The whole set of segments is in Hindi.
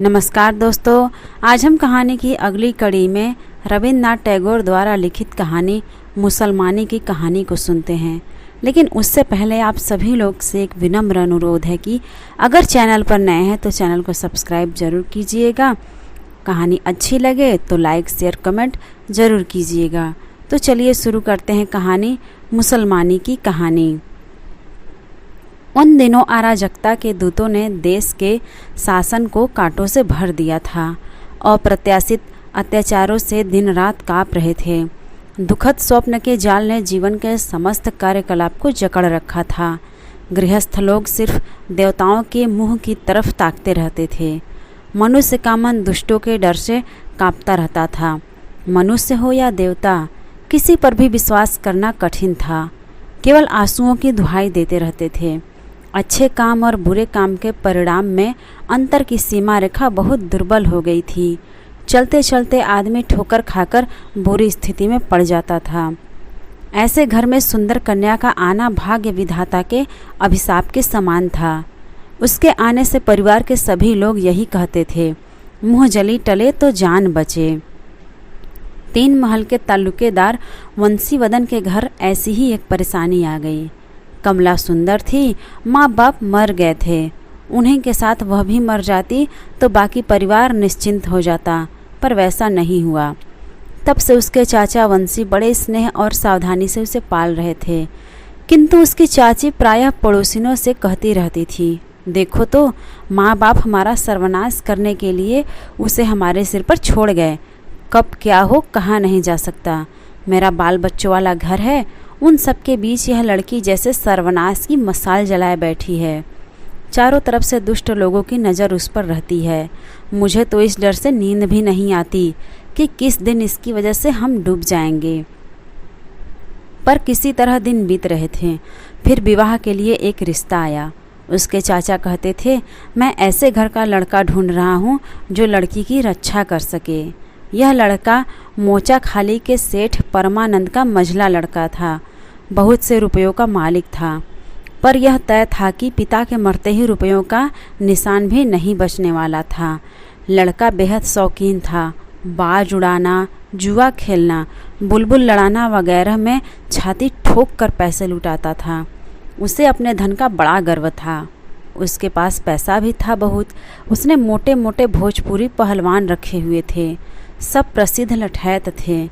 नमस्कार दोस्तों, आज हम कहानी की अगली कड़ी में रविन्द्रनाथ टैगोर द्वारा लिखित कहानी मुसलमानी की कहानी को सुनते हैं। लेकिन उससे पहले आप सभी लोग से एक विनम्र अनुरोध है कि अगर चैनल पर नए हैं तो चैनल को सब्सक्राइब जरूर कीजिएगा। कहानी अच्छी लगे तो लाइक शेयर कमेंट ज़रूर कीजिएगा। तो चलिए शुरू करते हैं कहानी मुसलमानी की कहानी। उन दिनों अराजकता के दूतों ने देश के शासन को कांटों से भर दिया था। अप्रत्याशित अत्याचारों से दिन रात काँप रहे थे। दुखद स्वप्न के जाल ने जीवन के समस्त कार्यकलाप को जकड़ रखा था। गृहस्थ लोग सिर्फ देवताओं के मुंह की तरफ ताकते रहते थे। मनुष्य का मन दुष्टों के डर से कांपता रहता था। मनुष्य हो या देवता, किसी पर भी विश्वास करना कठिन था। केवल आंसुओं की दुहाई देते रहते थे। अच्छे काम और बुरे काम के परिणाम में अंतर की सीमा रेखा बहुत दुर्बल हो गई थी। चलते चलते आदमी ठोकर खाकर बुरी स्थिति में पड़ जाता था। ऐसे घर में सुंदर कन्या का आना भाग्य विधाता के अभिशाप के समान था। उसके आने से परिवार के सभी लोग यही कहते थे, मुँह जली टले तो जान बचे। 3 महल के ताल्लुकेदार वंशीवदन के घर ऐसी ही एक परेशानी आ गई। कमला सुंदर थी, माँ बाप मर गए थे। उन्हीं के साथ वह भी मर जाती तो बाकी परिवार निश्चिंत हो जाता, पर वैसा नहीं हुआ। तब से उसके चाचा वंशी बड़े स्नेह और सावधानी से उसे पाल रहे थे। किंतु उसकी चाची प्रायः पड़ोसिनों से कहती रहती थी, देखो तो माँ बाप हमारा सर्वनाश करने के लिए उसे हमारे सिर पर छोड़ गए। कब क्या हो कहा नहीं जा सकता। मेरा बाल बच्चों वाला घर है, उन सब के बीच यह लड़की जैसे सर्वनाश की मसाल जलाए बैठी है। चारों तरफ से दुष्ट लोगों की नज़र उस पर रहती है। मुझे तो इस डर से नींद भी नहीं आती कि किस दिन इसकी वजह से हम डूब जाएंगे। पर किसी तरह दिन बीत रहे थे। फिर विवाह के लिए एक रिश्ता आया। उसके चाचा कहते थे, मैं ऐसे घर का लड़का ढूंढ रहा हूँ जो लड़की की रक्षा कर सके। यह लड़का मोचा खाली के सेठ परमानंद का मझला लड़का था। बहुत से रुपयों का मालिक था, पर यह तय था कि पिता के मरते ही रुपयों का निशान भी नहीं बचने वाला था। लड़का बेहद शौकीन था। बाज उड़ाना, जुआ खेलना, बुलबुल लड़ाना वगैरह में छाती ठोक कर पैसे लुटाता था। उसे अपने धन का बड़ा गर्व था। उसके पास पैसा भी था बहुत। उसने मोटे मोटे भोजपुरी पहलवान रखे हुए थे। सब प्रसिद्ध लठैत थे।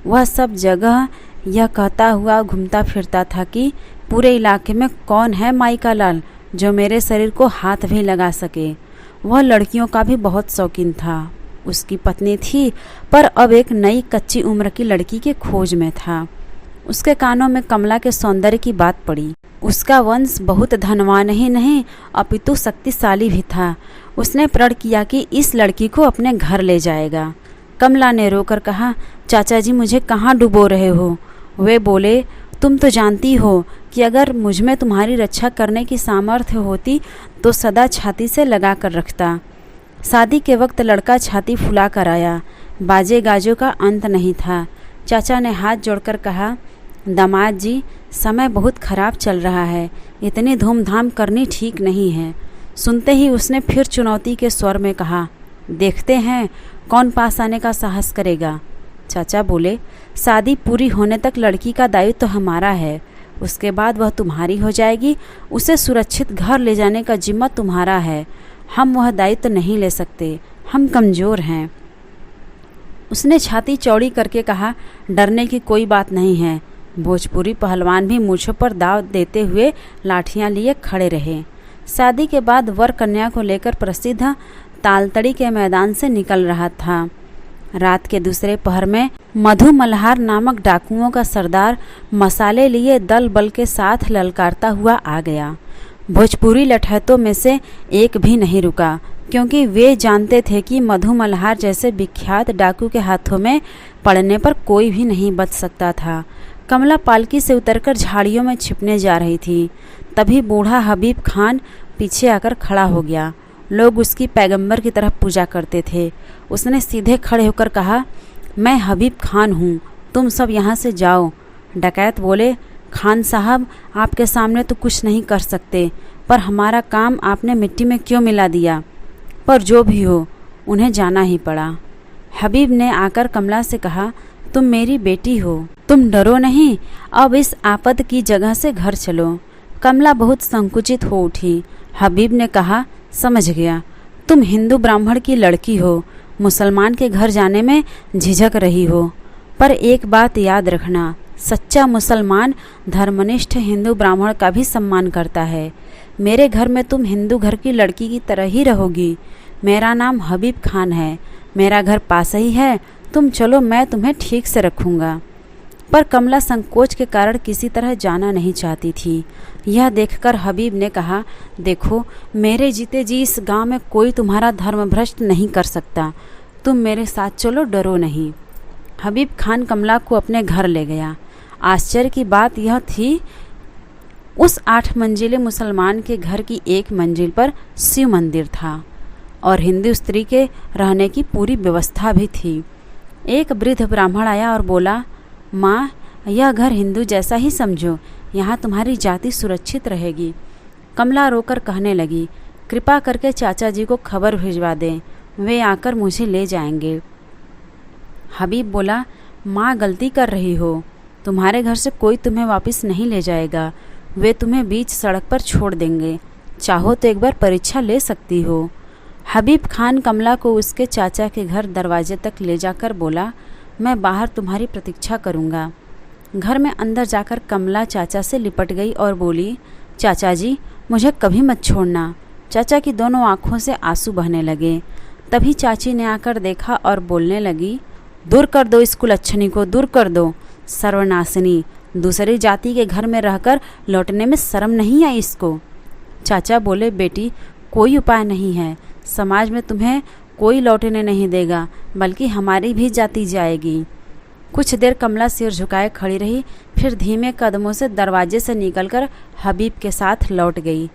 वह सब जगह यह कहता हुआ घूमता फिरता था कि पूरे इलाके में कौन है माई का लाल जो मेरे शरीर को हाथ भी लगा सके। वह लड़कियों का भी बहुत शौकीन था। उसकी पत्नी थी, पर अब एक नई कच्ची उम्र की लड़की के खोज में था। उसके कानों में कमला के सौंदर्य की बात पड़ी। उसका वंश बहुत धनवान ही नहीं अपितु शक्तिशाली भी था। उसने प्रण किया कि इस लड़की को अपने घर ले जाएगा। कमला ने रोकर कहा, चाचा जी मुझे कहाँ डुबो रहे हो? वे बोले, तुम तो जानती हो कि अगर मुझ में तुम्हारी रक्षा करने की सामर्थ्य होती तो सदा छाती से लगा कर रखता। शादी के वक्त लड़का छाती फुला कर आया। बाजे गाजों का अंत नहीं था। चाचा ने हाथ जोड़कर कहा, दामाद जी समय बहुत खराब चल रहा है, इतनी धूमधाम करनी ठीक नहीं है। सुनते ही उसने फिर चुनौती के स्वर में कहा, देखते हैं कौन पास आने का साहस करेगा। चाचा बोले, शादी पूरी होने तक लड़की का दायित्व तो हमारा है। उसके बाद वह तुम्हारी हो जाएगी। उसे सुरक्षित घर ले जाने का जिम्मा तुम्हारा है। हम वह दायित्व तो नहीं ले सकते, हम कमज़ोर हैं। उसने छाती चौड़ी करके कहा, डरने की कोई बात नहीं है। भोजपुरी पहलवान भी मुझ पर दाव देते हुए लाठियां लिए खड़े रहे। शादी के बाद वर कन्या को लेकर प्रसिद्ध तालतड़ी के मैदान से निकल रहा था। रात के दूसरे पहर में मधु मल्हार नामक डाकुओं का सरदार मसाले लिए दल बल के साथ ललकारता हुआ आ गया। भोजपुरी लठैतों में से एक भी नहीं रुका, क्योंकि वे जानते थे कि मधु मल्हार जैसे विख्यात डाकू के हाथों में पड़ने पर कोई भी नहीं बच सकता था। कमला पालकी से उतरकर झाड़ियों में छिपने जा रही थी। तभी बूढ़ा हबीब खान पीछे आकर खड़ा हो गया। लोग उसकी पैगंबर की तरह पूजा करते थे। उसने सीधे खड़े होकर कहा, मैं हबीब खान हूँ, तुम सब यहाँ से जाओ। डकैत बोले, खान साहब आपके सामने तो कुछ नहीं कर सकते, पर हमारा काम आपने मिट्टी में क्यों मिला दिया? पर जो भी हो, उन्हें जाना ही पड़ा। हबीब ने आकर कमला से कहा, तुम मेरी बेटी हो, तुम डरो नहीं, अब इस आपद की जगह से घर चलो। कमला बहुत संकुचित हो उठी। हबीब ने कहा, समझ गया, तुम हिंदू ब्राह्मण की लड़की हो, मुसलमान के घर जाने में झिझक रही हो, पर एक बात याद रखना, सच्चा मुसलमान धर्मनिष्ठ हिंदू ब्राह्मण का भी सम्मान करता है। मेरे घर में तुम हिंदू घर की लड़की की तरह ही रहोगी। मेरा नाम हबीब खान है, मेरा घर पास ही है, तुम चलो, मैं तुम्हें ठीक से रखूँगा। पर कमला संकोच के कारण किसी तरह जाना नहीं चाहती थी। यह देखकर हबीब ने कहा, देखो, मेरे जीते जी इस गांव में कोई तुम्हारा धर्म भ्रष्ट नहीं कर सकता, तुम मेरे साथ चलो, डरो नहीं। हबीब खान कमला को अपने घर ले गया। आश्चर्य की बात यह थी, उस 8 मंजिले मुसलमान के घर की 1 मंजिल पर शिव मंदिर था और हिंदू स्त्री के रहने की पूरी व्यवस्था भी थी। एक वृद्ध ब्राह्मण आया और बोला, माँ, यह घर हिंदू जैसा ही समझो, यहाँ तुम्हारी जाति सुरक्षित रहेगी। कमला रोकर कहने लगी, कृपा करके चाचा जी को खबर भिजवा दें, वे आकर मुझे ले जाएंगे। हबीब बोला, माँ गलती कर रही हो, तुम्हारे घर से कोई तुम्हें वापस नहीं ले जाएगा, वे तुम्हें बीच सड़क पर छोड़ देंगे, चाहो तो एक बार परीक्षा ले सकती हो। हबीब खान कमला को उसके चाचा के घर दरवाजे तक ले जाकर बोला, मैं बाहर तुम्हारी प्रतीक्षा करूँगा। घर में अंदर जाकर कमला चाचा से लिपट गई और बोली, चाचा जी, मुझे कभी मत छोड़ना। चाचा की दोनों आँखों से आंसू बहने लगे। तभी चाची ने आकर देखा और बोलने लगी, दूर कर दो इस कुलच्छनी को, दूर कर दो, सर्वनाशिनी, दूसरी जाति के घर में रहकर लौटने में शर्म नहीं आई इसको। चाचा बोले, बेटी, कोई उपाय नहीं है, समाज में तुम्हें कोई लौटने नहीं देगा, बल्कि हमारी भी जाति जाएगी। कुछ देर कमला सिर झुकाए खड़ी रही, फिर धीमे कदमों से दरवाजे से निकलकर हबीब के साथ लौट गई।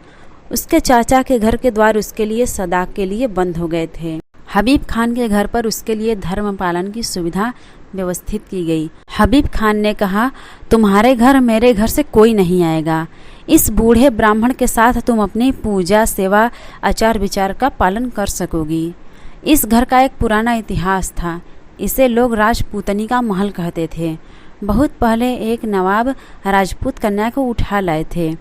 उसके चाचा के घर के द्वार उसके लिए सदा के लिए बंद हो गए थे। हबीब खान के घर पर उसके लिए धर्म पालन की सुविधा व्यवस्थित की गई। हबीब खान ने कहा, तुम्हारे घर मेरे घर से कोई नहीं आएगा। इस बूढ़े ब्राह्मण के साथ तुम अपनी पूजा, सेवा, आचार विचार का पालन कर सकोगी। इस घर का एक पुराना इतिहास था। इसे लोग राजपूतनी का महल कहते थे। बहुत पहले एक नवाब राजपूत कन्या को उठा लाए थे,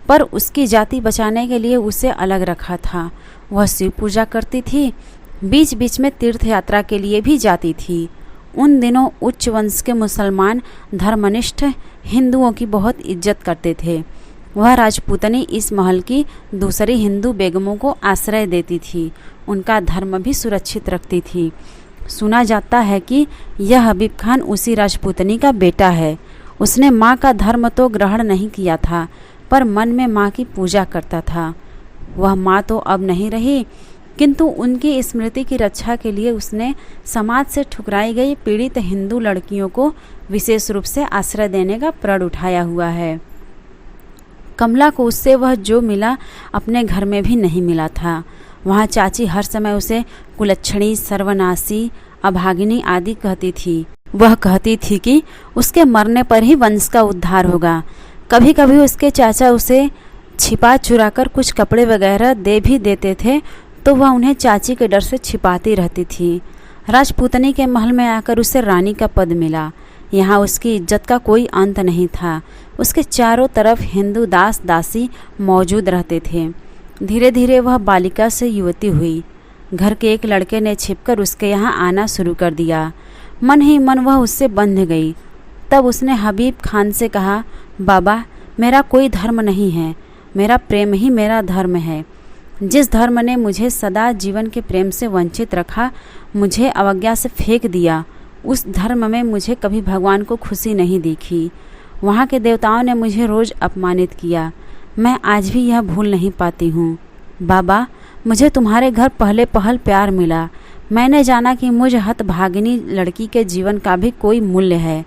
पर उसकी जाति बचाने के लिए उसे अलग रखा था। वह शिव पूजा करती थी, बीच बीच में तीर्थ यात्रा के लिए भी जाती थी। उन दिनों उच्च वंश के मुसलमान धर्मनिष्ठ हिंदुओं की बहुत इज्जत करते थे। वह राजपूतनी इस महल की दूसरी हिंदू बेगमों को आश्रय देती थी, उनका धर्म भी सुरक्षित रखती थी। सुना जाता है कि यह हबीब खान उसी राजपूतनी का बेटा है। उसने माँ का धर्म तो ग्रहण नहीं किया था, पर मन में माँ की पूजा करता था। वह माँ तो अब नहीं रही, किंतु उनकी स्मृति की रक्षा के लिए उसने समाज से ठुकराई गई पीड़ित हिंदू लड़कियों को विशेष रूप से आश्रय देने का प्रण उठाया हुआ है। कमला को उससे वह जो मिला अपने घर में भी नहीं मिला था। वहाँ चाची हर समय उसे कुलच्छणी, सर्वनाशी, अभागिनी आदि कहती थी। वह कहती थी कि उसके मरने पर ही वंश का उद्धार होगा। कभी कभी उसके चाचा उसे छिपा चुरा कर कुछ कपड़े वगैरह दे भी देते थे, तो वह उन्हें चाची के डर से छिपाती रहती थी। राजपूतनी के महल में आकर उसे रानी का पद मिला। यहाँ उसकी इज्जत का कोई अंत नहीं था। उसके चारों तरफ हिंदू दास दासी मौजूद रहते थे। धीरे धीरे वह बालिका से युवती हुई। घर के एक लड़के ने छिपकर उसके यहाँ आना शुरू कर दिया। मन ही मन वह उससे बंध गई। तब उसने हबीब खान से कहा, बाबा, मेरा कोई धर्म नहीं है, मेरा प्रेम ही मेरा धर्म है। जिस धर्म ने मुझे सदा जीवन के प्रेम से वंचित रखा, मुझे अवज्ञा से फेंक दिया, उस धर्म में मुझे कभी भगवान को खुशी नहीं दिखी। वहाँ के देवताओं ने मुझे रोज़ अपमानित किया। मैं आज भी यह भूल नहीं पाती हूँ। बाबा, मुझे तुम्हारे घर पहले पहल प्यार मिला। मैंने जाना कि मुझ हतभागिनी लड़की के जीवन का भी कोई मूल्य है।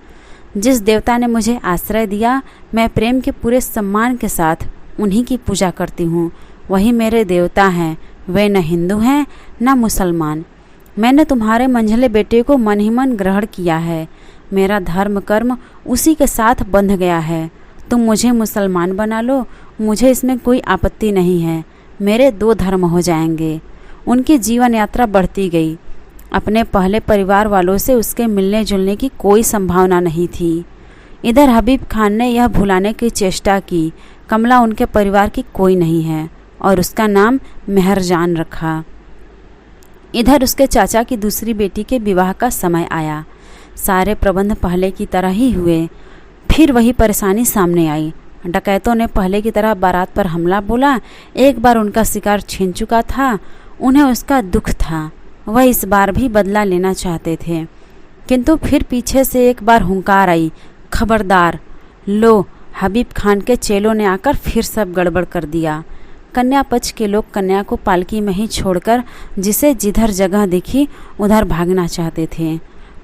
जिस देवता ने मुझे आश्रय दिया, मैं प्रेम के पूरे सम्मान के साथ उन्हीं की पूजा करती हूँ। वही मेरे देवता हैं। वे न हिंदू हैं न मुसलमान। मैंने तुम्हारे मंझले बेटे को मन ही मन ग्रहण किया है। मेरा धर्म कर्म उसी के साथ बंध गया है। तुम मुझे मुसलमान बना लो, मुझे इसमें कोई आपत्ति नहीं है। मेरे 2 धर्म हो जाएंगे। उनकी जीवन यात्रा बढ़ती गई। अपने पहले परिवार वालों से उसके मिलने जुलने की कोई संभावना नहीं थी। इधर हबीब खान ने यह भुलाने की चेष्टा की कमला उनके परिवार की कोई नहीं है और उसका नाम मेहरजान रखा। इधर उसके चाचा की दूसरी बेटी के विवाह का समय आया। सारे प्रबंध पहले की तरह ही हुए। फिर वही परेशानी सामने आई। डकैतों ने पहले की तरह बारात पर हमला बोला। एक बार उनका शिकार छीन चुका था, उन्हें उसका दुख था। वह इस बार भी बदला लेना चाहते थे, किंतु फिर पीछे से एक बार हुंकार आई, खबरदार। लो, हबीब खान के चेलों ने आकर फिर सब गड़बड़ कर दिया। कन्या पक्ष के लोग कन्या को पालकी में ही छोड़कर जिसे जिधर जगह दिखी उधर भागना चाहते थे,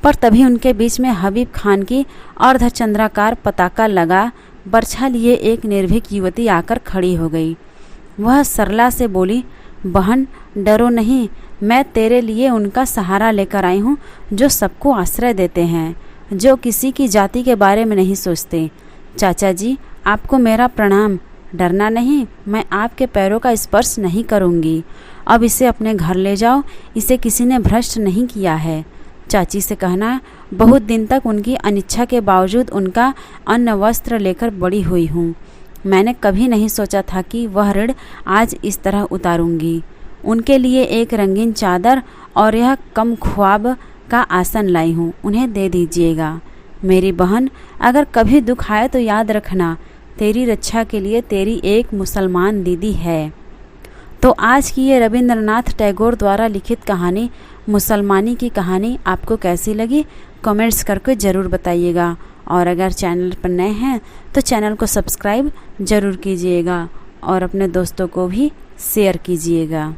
पर तभी उनके बीच में हबीब खान की अर्धचंद्राकार पताका लगा बर्छा लिए एक निर्भीक युवती आकर खड़ी हो गई। वह सरला से बोली, बहन डरो नहीं, मैं तेरे लिए उनका सहारा लेकर आई हूँ जो सबको आश्रय देते हैं, जो किसी की जाति के बारे में नहीं सोचते। चाचा जी, आपको मेरा प्रणाम। डरना नहीं, मैं आपके पैरों का स्पर्श नहीं करूँगी। अब इसे अपने घर ले जाओ, इसे किसी ने भ्रष्ट नहीं किया है। चाची से कहना, बहुत दिन तक उनकी अनिच्छा के बावजूद उनका अन्न वस्त्र लेकर बड़ी हुई हूँ। मैंने कभी नहीं सोचा था कि वह ऋण आज इस तरह उतारूंगी। उनके लिए एक रंगीन चादर और यह कम ख्वाब का आसन लाई हूँ, उन्हें दे दीजिएगा। मेरी बहन, अगर कभी दुख आए तो याद रखना, तेरी रक्षा के लिए तेरी एक मुसलमान दीदी है। तो आज की ये रविंद्रनाथ टैगोर द्वारा लिखित कहानी मुसलमानी की कहानी आपको कैसी लगी कमेंट्स करके ज़रूर बताइएगा। और अगर चैनल पर नए हैं तो चैनल को सब्सक्राइब ज़रूर कीजिएगा और अपने दोस्तों को भी शेयर कीजिएगा।